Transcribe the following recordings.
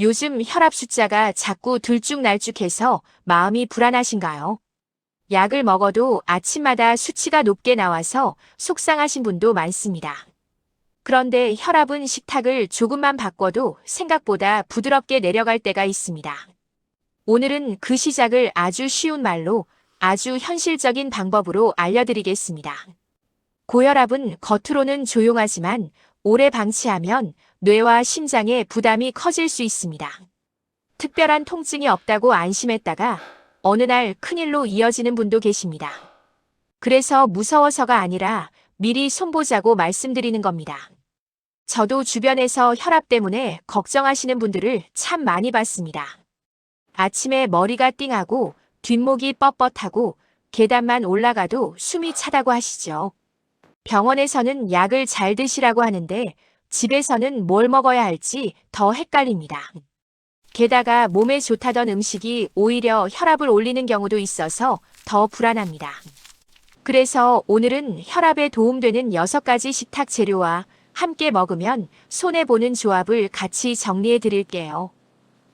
요즘 혈압 숫자가 자꾸 들쭉날쭉해서 마음이 불안하신가요? 약을 먹어도 아침마다 수치가 높게 나와서 속상하신 분도 많습니다. 그런데 혈압은 식탁을 조금만 바꿔도 생각보다 부드럽게 내려갈 때가 있습니다. 오늘은 그 시작을 아주 쉬운 말로 아주 현실적인 방법으로 알려드리겠습니다. 고혈압은 겉으로는 조용하지만 오래 방치하면 뇌와 심장에 부담이 커질 수 있습니다. 특별한 통증이 없다고 안심했다가 어느 날 큰일로 이어지는 분도 계십니다. 그래서 무서워서가 아니라 미리 손보자고 말씀드리는 겁니다. 저도 주변에서 혈압 때문에 걱정하시는 분들을 참 많이 봤습니다. 아침에 머리가 띵하고 뒷목이 뻣뻣하고 계단만 올라가도 숨이 차다고 하시죠. 병원에서는 약을 잘 드시라고 하는데 집에서는 뭘 먹어야 할지 더 헷갈립니다. 게다가 몸에 좋다던 음식이 오히려 혈압을 올리는 경우도 있어서 더 불안합니다. 그래서 오늘은 혈압에 도움되는 6가지 식탁 재료와 함께 먹으면 손해보는 조합을 같이 정리해 드릴게요.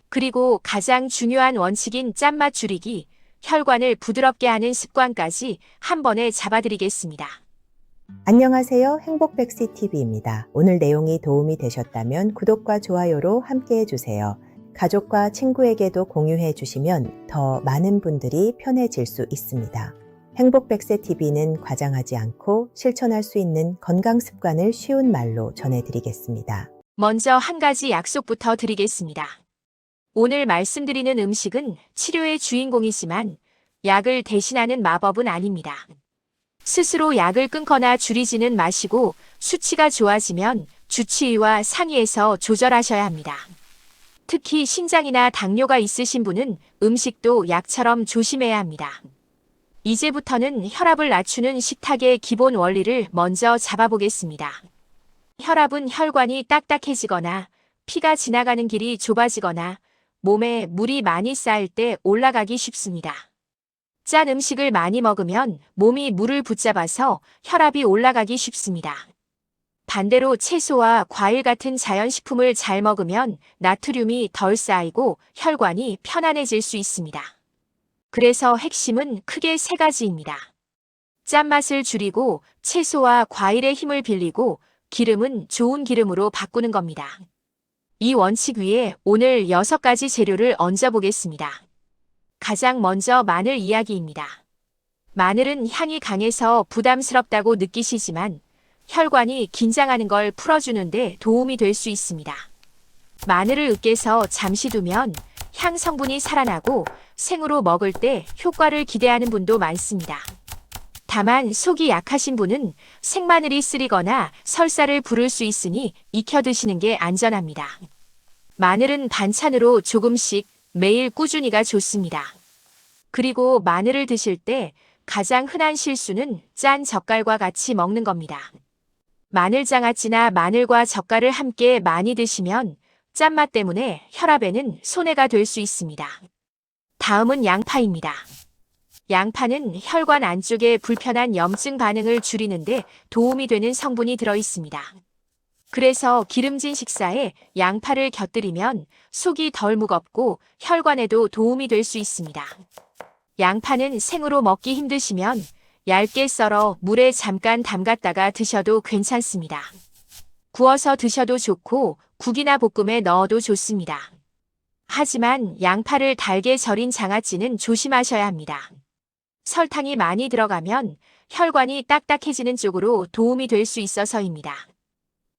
그리고 가장 중요한 원칙인 짠맛 줄이기, 혈관을 부드럽게 하는 습관까지 한 번에 잡아드리겠습니다. 안녕하세요. 행복백시TV입니다. 오늘 내용이 도움이 되셨다면 구독과 좋아요로 함께 해주세요. 가족과 친구에게도 공유해 주시면 더 많은 분들이 편해질 수 있습니다. 행복백세TV는 과장하지 않고 실천할 수 있는 건강 습관을 쉬운 말로 전해드리겠습니다. 먼저 한 가지 약속부터 드리겠습니다. 오늘 말씀드리는 음식은 치료의 주인공이지만 약을 대신하는 마법은 아닙니다. 스스로 약을 끊거나 줄이지는 마시고 수치가 좋아지면 주치의와 상의해서 조절하셔야 합니다. 특히 신장이나 당뇨가 있으신 분은 음식도 약처럼 조심해야 합니다. 이제부터는 혈압을 낮추는 식탁의 기본 원리를 먼저 잡아보겠습니다. 혈압은 혈관이 딱딱해지거나 피가 지나가는 길이 좁아지거나 몸에 물이 많이 쌓일 때 올라가기 쉽습니다. 짠 음식을 많이 먹으면 몸이 물을 붙잡아서 혈압이 올라가기 쉽습니다. 반대로 채소와 과일 같은 자연식품을 잘 먹으면 나트륨이 덜 쌓이고 혈관이 편안해질 수 있습니다. 그래서 핵심은 크게 3가지입니다. 짠맛을 줄이고 채소와 과일의 힘을 빌리고 기름은 좋은 기름으로 바꾸는 겁니다. 이 원칙 위에 오늘 6가지 재료를 얹어보겠습니다. 가장 먼저 마늘 이야기입니다. 마늘은 향이 강해서 부담스럽다고 느끼시지만 혈관이 긴장하는 걸 풀어주는데 도움이 될 수 있습니다. 마늘을 으깨서 잠시 두면 향 성분이 살아나고 생으로 먹을 때 효과를 기대하는 분도 많습니다. 다만 속이 약하신 분은 생마늘이 쓰리거나 설사를 부를 수 있으니 익혀 드시는 게 안전합니다. 마늘은 반찬으로 조금씩 매일 꾸준히가 좋습니다. 그리고 마늘을 드실 때 가장 흔한 실수는 짠 젓갈과 같이 먹는 겁니다. 마늘장아찌나 마늘과 젓갈을 함께 많이 드시면 짠맛 때문에 혈압에는 손해가 될 수 있습니다. 다음은 양파입니다. 양파는 혈관 안쪽의 불편한 염증 반응을 줄이는데 도움이 되는 성분이 들어있습니다. 그래서 기름진 식사에 양파를 곁들이면 속이 덜 무겁고 혈관에도 도움이 될 수 있습니다. 양파는 생으로 먹기 힘드시면 얇게 썰어 물에 잠깐 담갔다가 드셔도 괜찮습니다. 구워서 드셔도 좋고 국이나 볶음에 넣어도 좋습니다. 하지만 양파를 달게 절인 장아찌는 조심하셔야 합니다. 설탕이 많이 들어가면 혈관이 딱딱해지는 쪽으로 도움이 될 수 있어서입니다.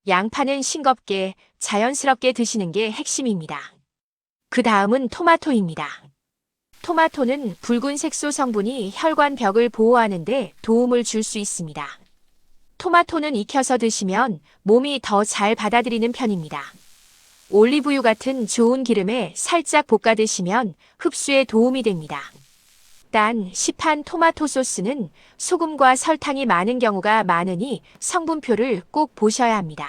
양파는 싱겁게 자연스럽게 드시는 게 핵심입니다. 그 다음은 토마토입니다. 토마토는 붉은 색소 성분이 혈관 벽을 보호하는데 도움을 줄 수 있습니다. 토마토는 익혀서 드시면 몸이 더 잘 받아들이는 편입니다. 올리브유 같은 좋은 기름에 살짝 볶아 드시면 흡수에 도움이 됩니다. 단, 시판 토마토 소스는 소금과 설탕이 많은 경우가 많으니 성분표를 꼭 보셔야 합니다.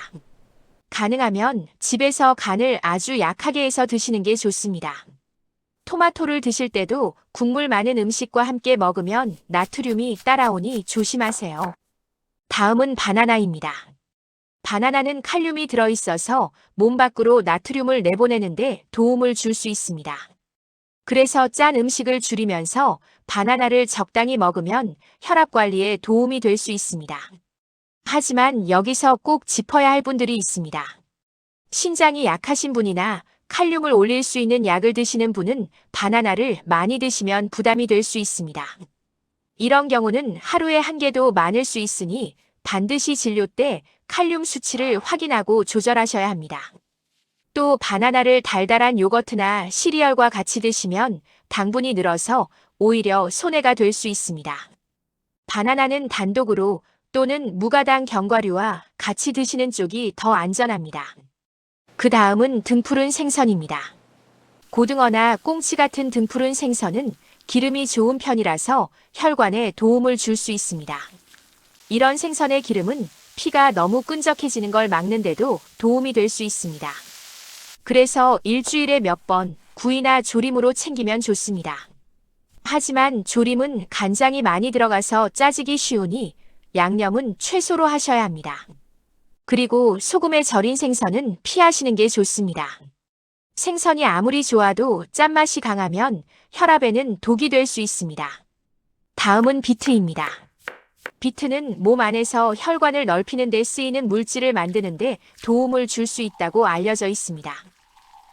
가능하면 집에서 간을 아주 약하게 해서 드시는 게 좋습니다. 토마토를 드실 때도 국물 많은 음식과 함께 먹으면 나트륨이 따라오니 조심하세요. 다음은 바나나입니다. 바나나는 칼륨이 들어있어서 몸 밖으로 나트륨을 내보내는데 도움을 줄 수 있습니다. 그래서 짠 음식을 줄이면서 바나나를 적당히 먹으면 혈압 관리에 도움이 될 수 있습니다. 하지만 여기서 꼭 짚어야 할 분들이 있습니다. 신장이 약하신 분이나 칼륨을 올릴 수 있는 약을 드시는 분은 바나나를 많이 드시면 부담이 될 수 있습니다. 이런 경우는 하루에 한 개도 많을 수 있으니 반드시 진료 때 칼륨 수치를 확인하고 조절하셔야 합니다. 또 바나나를 달달한 요거트나 시리얼과 같이 드시면 당분이 늘어서 오히려 손해가 될 수 있습니다. 바나나는 단독으로 또는 무가당 견과류와 같이 드시는 쪽이 더 안전합니다. 그 다음은 등푸른 생선입니다. 고등어나 꽁치 같은 등푸른 생선은 기름이 좋은 편이라서 혈관에 도움을 줄 수 있습니다. 이런 생선의 기름은 피가 너무 끈적해지는 걸 막는데도 도움이 될 수 있습니다. 그래서 일주일에 몇 번 구이나 조림으로 챙기면 좋습니다. 하지만 조림은 간장이 많이 들어가서 짜지기 쉬우니 양념은 최소로 하셔야 합니다. 그리고 소금에 절인 생선은 피하시는 게 좋습니다. 생선이 아무리 좋아도 짠맛이 강하면 혈압에는 독이 될 수 있습니다. 다음은 비트입니다. 비트는 몸 안에서 혈관을 넓히는 데 쓰이는 물질을 만드는 데 도움을 줄 수 있다고 알려져 있습니다.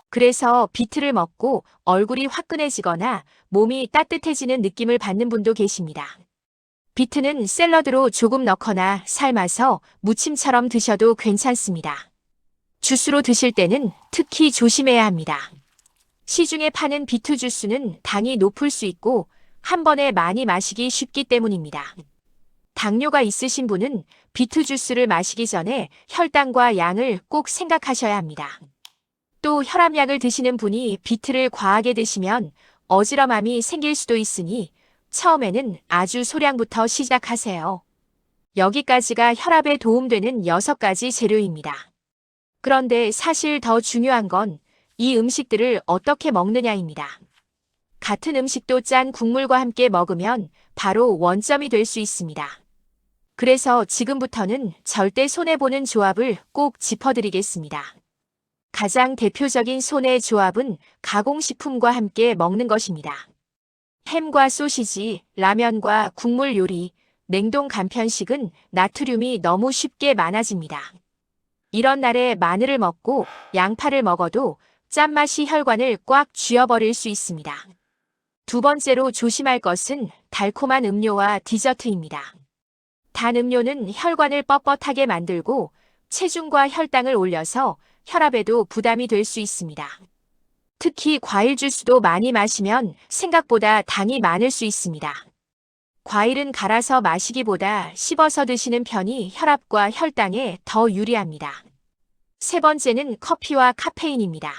그래서 비트를 먹고 얼굴이 화끈해지거나 몸이 따뜻해지는 느낌을 받는 분도 계십니다. 비트는 샐러드로 조금 넣거나 삶아서 무침처럼 드셔도 괜찮습니다. 주스로 드실 때는 특히 조심해야 합니다. 시중에 파는 비트 주스는 당이 높을 수 있고 한 번에 많이 마시기 쉽기 때문입니다. 당뇨가 있으신 분은 비트 주스를 마시기 전에 혈당과 양을 꼭 생각하셔야 합니다. 또 혈압약을 드시는 분이 비트를 과하게 드시면 어지럼함이 생길 수도 있으니 처음에는 아주 소량부터 시작하세요. 여기까지가 혈압에 도움되는 6가지 재료입니다. 그런데 사실 더 중요한 건 이 음식들을 어떻게 먹느냐입니다. 같은 음식도 짠 국물과 함께 먹으면 바로 원점이 될 수 있습니다. 그래서 지금부터는 절대 손해보는 조합을 꼭 짚어드리겠습니다. 가장 대표적인 손해 조합은 가공식품과 함께 먹는 것입니다. 햄과 소시지, 라면과 국물 요리, 냉동 간편식은 나트륨이 너무 쉽게 많아집니다. 이런 날에 마늘을 먹고 양파를 먹어도 짠맛이 혈관을 꽉 쥐어버릴 수 있습니다. 두 번째로 조심할 것은 달콤한 음료와 디저트입니다. 단 음료는 혈관을 뻣뻣하게 만들고 체중과 혈당을 올려서 혈압에도 부담이 될 수 있습니다. 특히 과일 주스도 많이 마시면 생각보다 당이 많을 수 있습니다. 과일은 갈아서 마시기보다 씹어서 드시는 편이 혈압과 혈당에 더 유리합니다. 세 번째는 커피와 카페인입니다.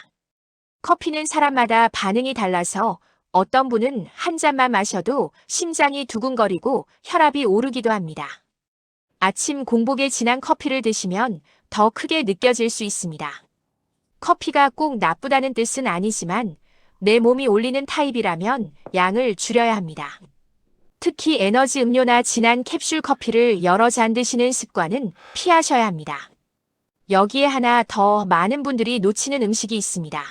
커피는 사람마다 반응이 달라서 어떤 분은 한 잔만 마셔도 심장이 두근거리고 혈압이 오르기도 합니다. 아침 공복에 진한 커피를 드시면 더 크게 느껴질 수 있습니다. 커피가 꼭 나쁘다는 뜻은 아니지만 내 몸이 올리는 타입이라면 양을 줄여야 합니다. 특히 에너지 음료나 진한 캡슐 커피를 여러 잔 드시는 습관은 피하셔야 합니다. 여기에 하나 더 많은 분들이 놓치는 음식이 있습니다.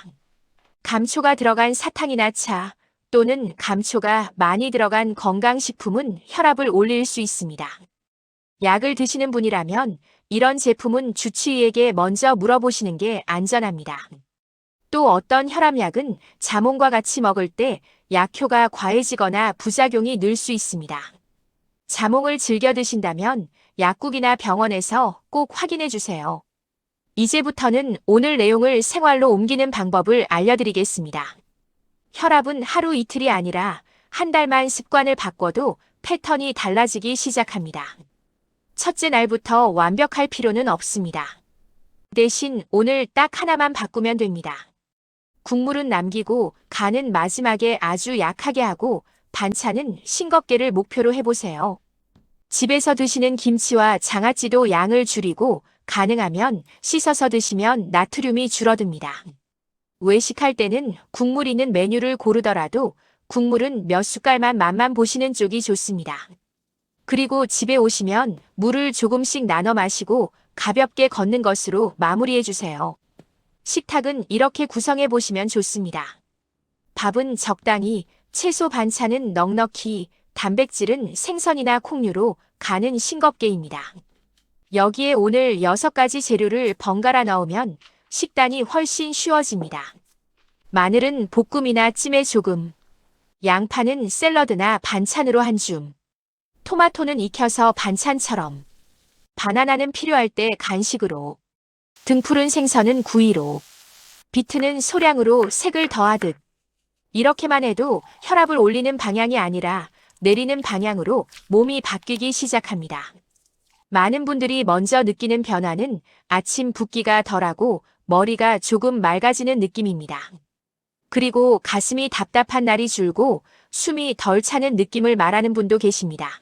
감초가 들어간 사탕이나 차 또는 감초가 많이 들어간 건강식품은 혈압을 올릴 수 있습니다. 약을 드시는 분이라면 이런 제품은 주치의에게 먼저 물어보시는 게 안전합니다. 또 어떤 혈압약은 자몽과 같이 먹을 때 약효가 과해지거나 부작용이 늘 수 있습니다. 자몽을 즐겨 드신다면 약국이나 병원에서 꼭 확인해 주세요. 이제부터는 오늘 내용을 생활로 옮기는 방법을 알려드리겠습니다. 혈압은 하루 이틀이 아니라 한 달만 습관을 바꿔도 패턴이 달라지기 시작합니다. 첫째 날부터 완벽할 필요는 없습니다. 대신 오늘 딱 하나만 바꾸면 됩니다. 국물은 남기고 간은 마지막에 아주 약하게 하고 반찬은 싱겁게를 목표로 해보세요. 집에서 드시는 김치와 장아찌도 양을 줄이고 가능하면 씻어서 드시면 나트륨이 줄어듭니다. 외식할 때는 국물 있는 메뉴를 고르더라도 국물은 몇 숟갈만 맛만 보시는 쪽이 좋습니다. 그리고 집에 오시면 물을 조금씩 나눠 마시고 가볍게 걷는 것으로 마무리해 주세요. 식탁은 이렇게 구성해 보시면 좋습니다. 밥은 적당히, 채소 반찬은 넉넉히, 단백질은 생선이나 콩류로, 간은 싱겁게입니다. 여기에 오늘 6가지 재료를 번갈아 넣으면 식단이 훨씬 쉬워집니다. 마늘은 볶음이나 찜에 조금, 양파는 샐러드나 반찬으로 한 줌, 토마토는 익혀서 반찬처럼, 바나나는 필요할 때 간식으로, 등푸른 생선은 구이로, 비트는 소량으로 색을 더하듯. 이렇게만 해도 혈압을 올리는 방향이 아니라 내리는 방향으로 몸이 바뀌기 시작합니다. 많은 분들이 먼저 느끼는 변화는 아침 붓기가 덜하고 머리가 조금 맑아지는 느낌입니다. 그리고 가슴이 답답한 날이 줄고 숨이 덜 차는 느낌을 말하는 분도 계십니다.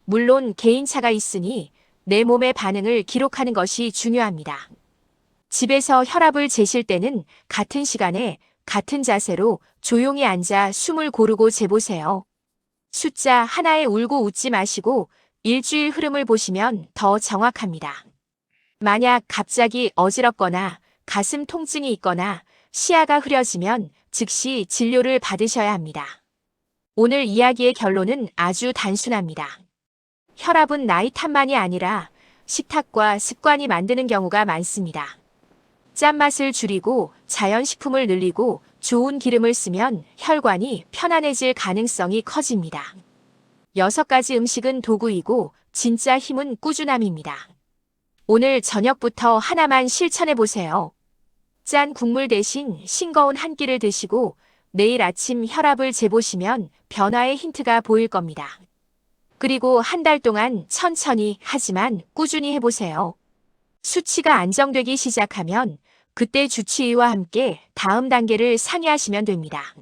물론 개인차가 있으니 내 몸의 반응을 기록하는 것이 중요합니다. 집에서 혈압을 재실 때는 같은 시간에 같은 자세로 조용히 앉아 숨을 고르고 재보세요. 숫자 하나에 울고 웃지 마시고 일주일 흐름을 보시면 더 정확합니다. 만약 갑자기 어지럽거나 가슴 통증이 있거나 시야가 흐려지면 즉시 진료를 받으셔야 합니다. 오늘 이야기의 결론은 아주 단순합니다. 혈압은 나이 탓만이 아니라 식탁과 습관이 만드는 경우가 많습니다. 짠맛을 줄이고 자연식품을 늘리고 좋은 기름을 쓰면 혈관이 편안해질 가능성이 커집니다. 6가지 음식은 도구이고 진짜 힘은 꾸준함입니다. 오늘 저녁부터 하나만 실천해 보세요. 짠 국물 대신 싱거운 한 끼를 드시고 내일 아침 혈압을 재보시면 변화의 힌트가 보일 겁니다. 그리고 한 달 동안 천천히 하지만 꾸준히 해보세요. 수치가 안정되기 시작하면 그때 주치의와 함께 다음 단계를 상의하시면 됩니다.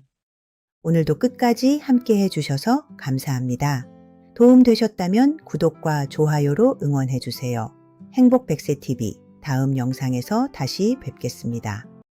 오늘도 끝까지 함께 해주셔서 감사합니다. 도움 되셨다면 구독과 좋아요로 응원해주세요. 행복100세TV 다음 영상에서 다시 뵙겠습니다.